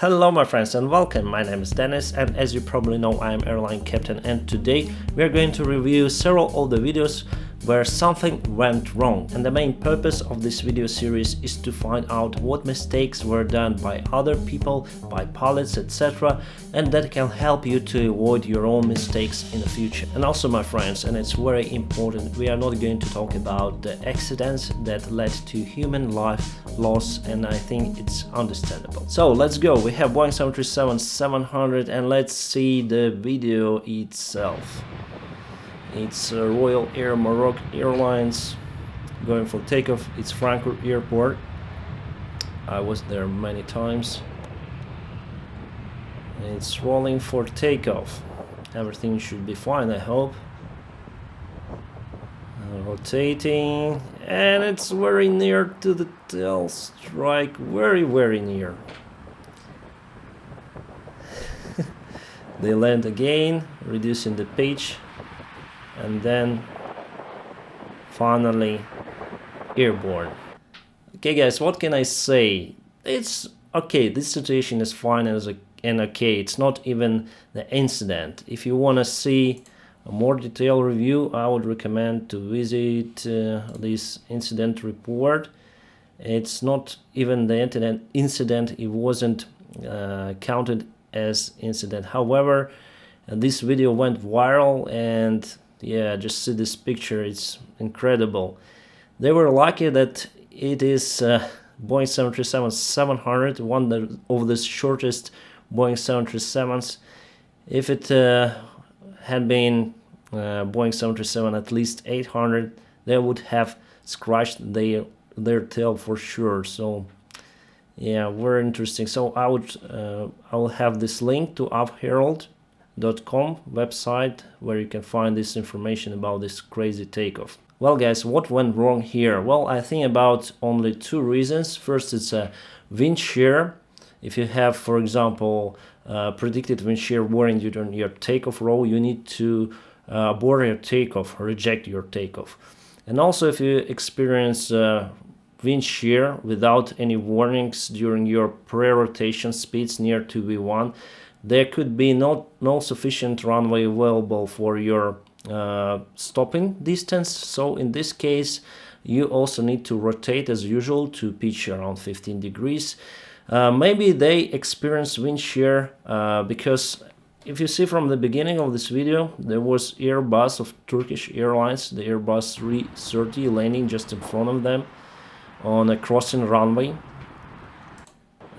Hello my friends and welcome, my name is Dennis and as you probably know I am airline captain, and today we are going to review several of the videos where something went wrong, and the main purpose of this video series is to find out what mistakes were done by other people, by pilots, etc., and that can help you to avoid your own mistakes in the future. And also my friends, and it's very important, we are not going to talk about the accidents that led to human life loss, and I think it's understandable. So let's go, we have Boeing 737-700 and let's see the video itself. It's Royal Air Maroc Airlines going for takeoff. It's Frankfurt Airport. I was there many times. It's rolling for takeoff. Everything should be fine, I hope. Rotating, and it's very near to the tail strike. Very near. They land again, reducing the pitch. And then finally airborne. Okay guys, what can I say? It's okay, this situation is fine and okay, it's not even the incident. If you want to see a more detailed review, I would recommend to visit this incident report. It's not even the incident, it wasn't counted as incident. However, this video went viral, and yeah, just see this picture, it's incredible. They were lucky that it is Boeing 737-700, one of the shortest Boeing 737s. If it had been Boeing 737 at least 800, they would have scratched their tail for sure. So yeah, very interesting. So I will have this link to UpHerald.com website where you can find this information about this crazy takeoff. Well guys, what went wrong here? Well, I think about only two reasons. First, it's a wind shear. If you have, for example, predicted wind shear warning during your takeoff roll, you need to abort your takeoff, reject your takeoff. And also, if you experience wind shear without any warnings during your pre-rotation speeds near to V1, there could be no sufficient runway available for your stopping distance. So in this case, you also need to rotate as usual to pitch around 15 degrees. Maybe they experience wind shear because if you see from the beginning of this video, there was Airbus of Turkish Airlines, the Airbus A380 landing just in front of them on a crossing runway.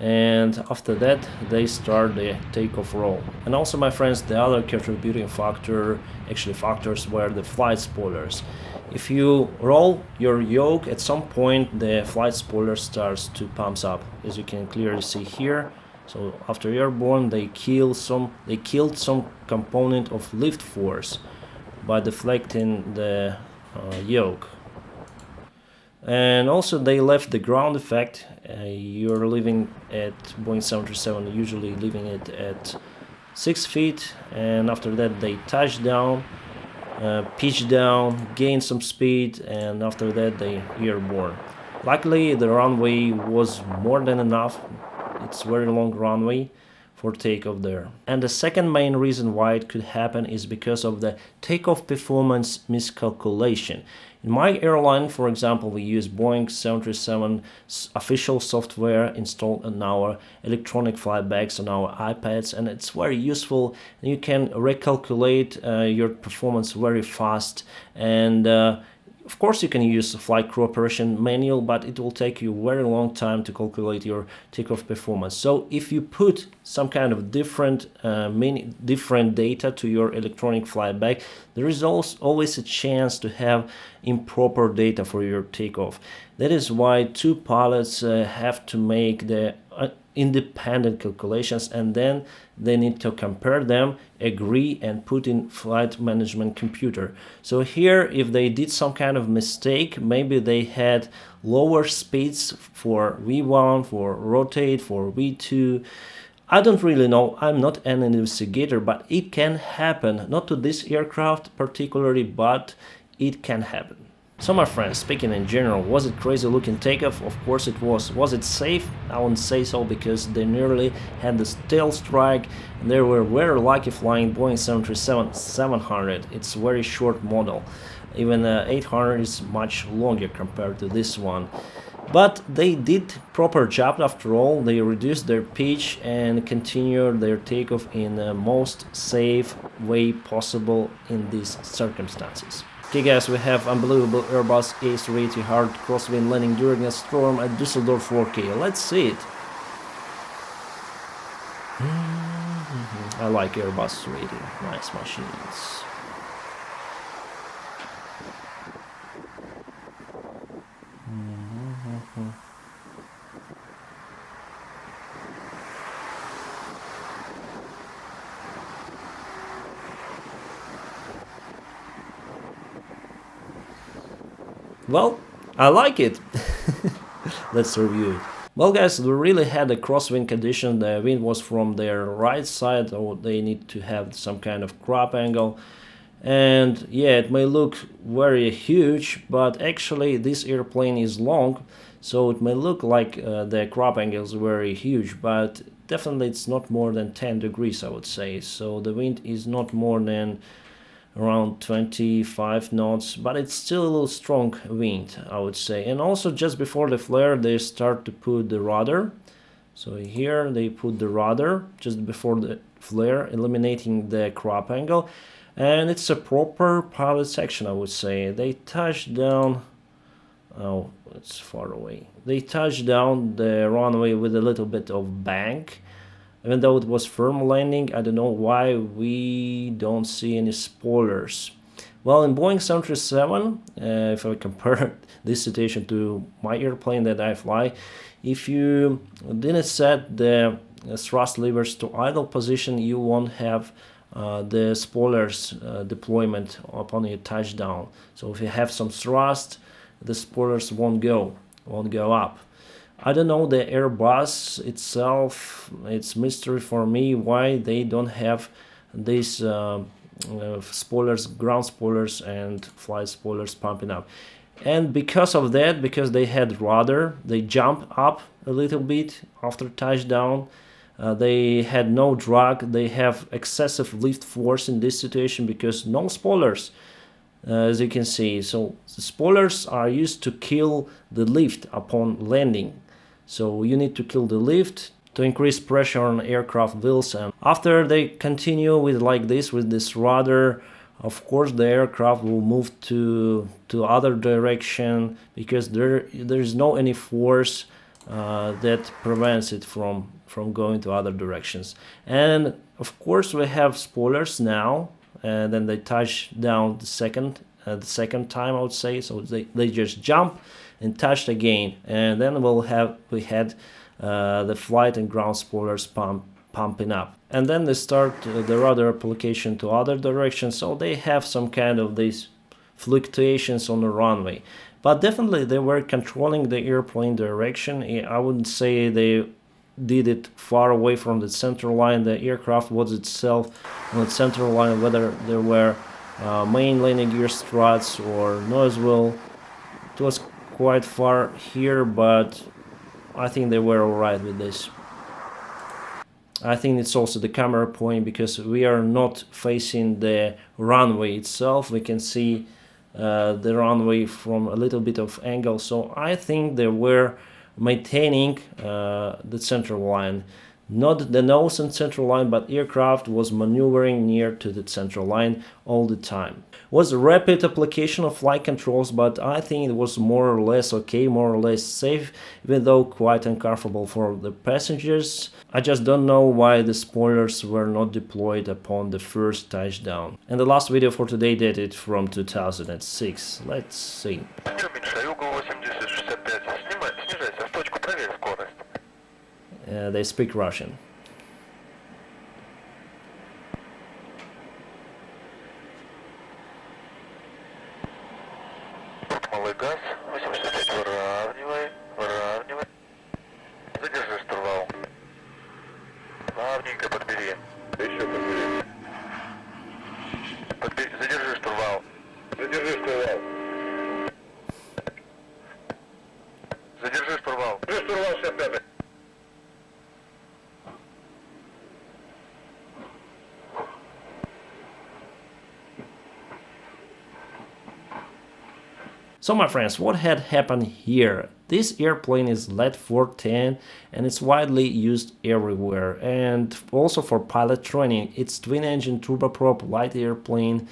And after that they start the takeoff roll. And also my friends, the other contributing factors were the flight spoilers. If you roll your yoke, at some point the flight spoiler starts to pump up, as you can clearly see here. So after airborne, they killed some component of lift force by deflecting the yoke. And also they left the ground effect. You're living at Boeing 737, usually leaving it at 6 feet, and after that they touch down, pitch down, gain some speed, and after that they airborne. Luckily the runway was more than enough. It's very long runway for takeoff there. And the second main reason why it could happen is because of the takeoff performance miscalculation. In my airline, for example, we use Boeing 737 official software installed on our electronic flight bags on our iPads, and it's very useful. You can recalculate your performance very fast, and of course you can use flight crew operation manual, but it will take you a very long time to calculate your takeoff performance. So if you put some kind of different data to your electronic flight bag, there is always a chance to have improper data for your takeoff. That is why two pilots have to make the independent calculations, and then they need to compare them, agree, and put in flight management computer. So here, if they did some kind of mistake, maybe they had lower speeds for V1, for rotate, for V2. I don't really know, I'm not an investigator, but it can happen, not to this aircraft particularly, but it can happen. So my friends, speaking in general, was it crazy looking takeoff? Of course it was. Was it safe? I wouldn't say so, because they nearly had the tail strike and they were very lucky flying Boeing 737-700. It's a very short model. Even 800 is much longer compared to this one. But they did proper job after all. They reduced their pitch and continued their takeoff in the most safe way possible in these circumstances. Okay guys, we have unbelievable Airbus A380 Crosswind landing during a storm at Düsseldorf 4K. Let's see it. I like Airbus A380, nice machines. Well, I like it. Let's review it. Well guys, we really had a crosswind condition. The wind was from their right side, or they need to have some kind of crop angle. And yeah, it may look very huge, but actually this airplane is long, so it may look like the crop angle is very huge, but definitely it's not more than 10 degrees, I would say. So the wind is not more than around 25 knots, but it's still a little strong wind, I would say. And also just before the flare they start to put the rudder. So here they put the rudder just before the flare, eliminating the crop angle. And it's a proper pilot section, I would say. They touched down, oh, it's far away. They touched down the runway with a little bit of bank. Even though it was firm landing, I don't know why we don't see any spoilers. Well, in Boeing 737, if I compare this situation to my airplane that I fly, if you didn't set the thrust levers to idle position, you won't have the spoilers deployment upon your touchdown. So if you have some thrust, the spoilers won't go up. I don't know the Airbus itself. It's mystery for me why they don't have these spoilers, ground spoilers and flight spoilers pumping up. And because of that, because they had rudder, they jump up a little bit after touchdown. They had no drag. They have excessive lift force in this situation because no spoilers, as you can see. So the spoilers are used to kill the lift upon landing. So you need to kill the lift to increase pressure on aircraft wheels, and after they continue with like this, with this rudder, of course the aircraft will move to other direction, because there is no any force that prevents it from going to other directions. And of course we have spoilers now, and then they touch down the second time, I would say. So they just jump and touched again, and then we had the flight and ground spoilers pumping up, and then they start the rudder application to other directions, so they have some kind of these fluctuations on the runway. But definitely they were controlling the airplane direction. I wouldn't say they did it far away from the center line. The aircraft was itself on the center line, whether there were main landing gear struts or nose wheel. It was quite far here, but I think they were alright with this. I think it's also the camera point, because we are not facing the runway itself. We can see the runway from a little bit of angle, so I think they were maintaining the central line. Not the nose and central line, but aircraft was maneuvering near to the central line all the time. Was a rapid application of flight controls, but I think it was more or less okay, more or less safe, even though quite uncomfortable for the passengers. I just don't know why the spoilers were not deployed upon the first touchdown. And the last video for today dated from 2006. Let's see. They speak Russian. Малый газ, 85 выравнивай. Задержи штурвал. Плавненько подбери. Еще подбери. Задержи штурвал. Задержи штурвал. So my friends, what had happened here? This airplane is L410 and it's widely used everywhere, and also for pilot training. It's twin-engine turboprop light airplane,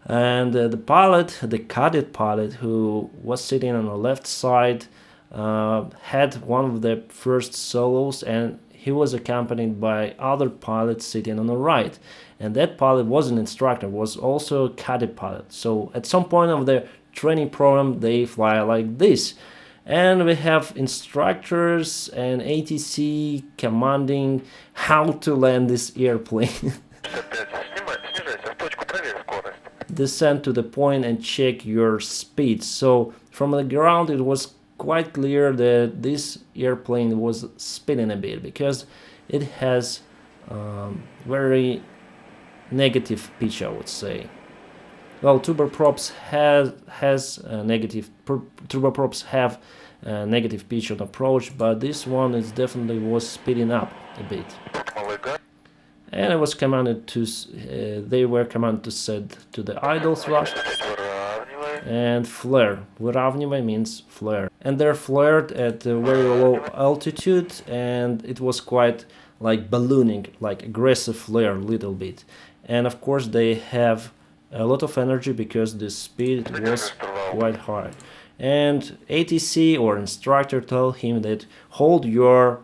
and the pilot, the cadet pilot who was sitting on the left side, had one of the first solos, and he was accompanied by other pilots sitting on the right. And that pilot was an instructor, was also a cadet pilot. So at some point of the training program, they fly like this. And we have instructors and ATC commanding how to land this airplane. Descend to the point and check your speed. So from the ground it was quite clear that this airplane was spinning a bit because it has very negative pitch, I would say. Well, turboprops turboprops have a negative pitch on approach, but this one is definitely was speeding up a bit. And I was commanded to, they were commanded to set to the idle thrust and flare. Выравнивай means flare. And they're flared at a very low altitude, and it was quite like ballooning, like aggressive flare a little bit. And of course they have a lot of energy because the speed was quite high. And ATC or instructor told him that hold your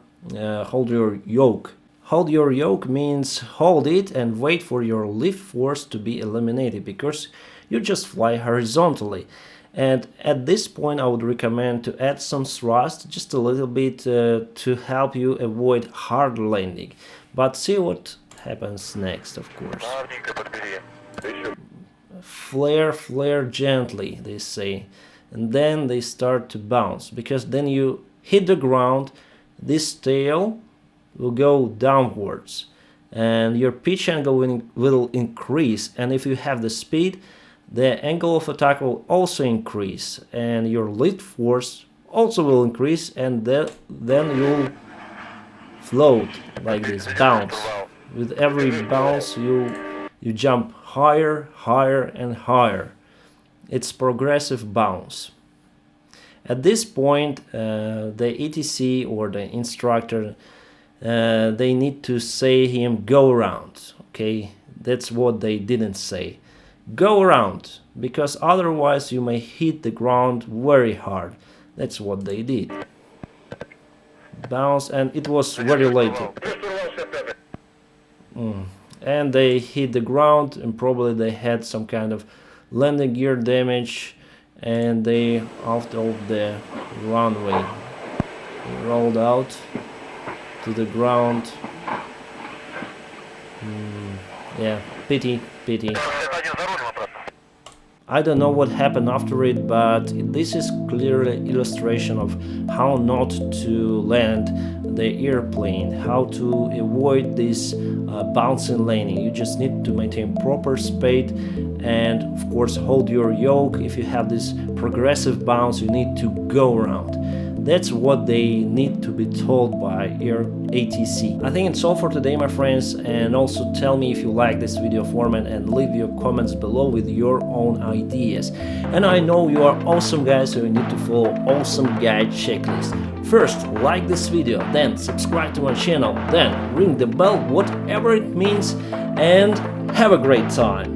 yoke. Hold your yoke means hold it and wait for your lift force to be eliminated, because you just fly horizontally. And at this point I would recommend to add some thrust, just a little bit, to help you avoid hard landing. But see what happens next, of course. Flare gently, they say, and then they start to bounce, because then you hit the ground, this tail will go downwards and your pitch angle will increase, and if you have the speed, the angle of attack will also increase and your lift force also will increase, and then you'll float like this, bounce. With every bounce you jump higher, higher and higher. It's progressive bounce. At this point the ETC or the instructor, they need to say him go around. Okay, that's what they didn't say. Go around, because otherwise you may hit the ground very hard. That's what they did. Bounce, and it was very late. And they hit the ground, and probably they had some kind of landing gear damage, and they out of the runway. They rolled out to the ground. Yeah, pity. I don't know what happened after it, but this is clearly illustration of how not to land the airplane, how to avoid this bouncing landing. You just need to maintain proper speed and of course hold your yoke. If you have this progressive bounce, you need to go around. That's what they need to be told by Air ATC. I think it's all for today, my friends, and also tell me if you like this video format and leave your comments below with your own ideas. And I know you are awesome guys, so you need to follow awesome guide checklist. First, like this video, then subscribe to my channel, then ring the bell, whatever it means, and have a great time.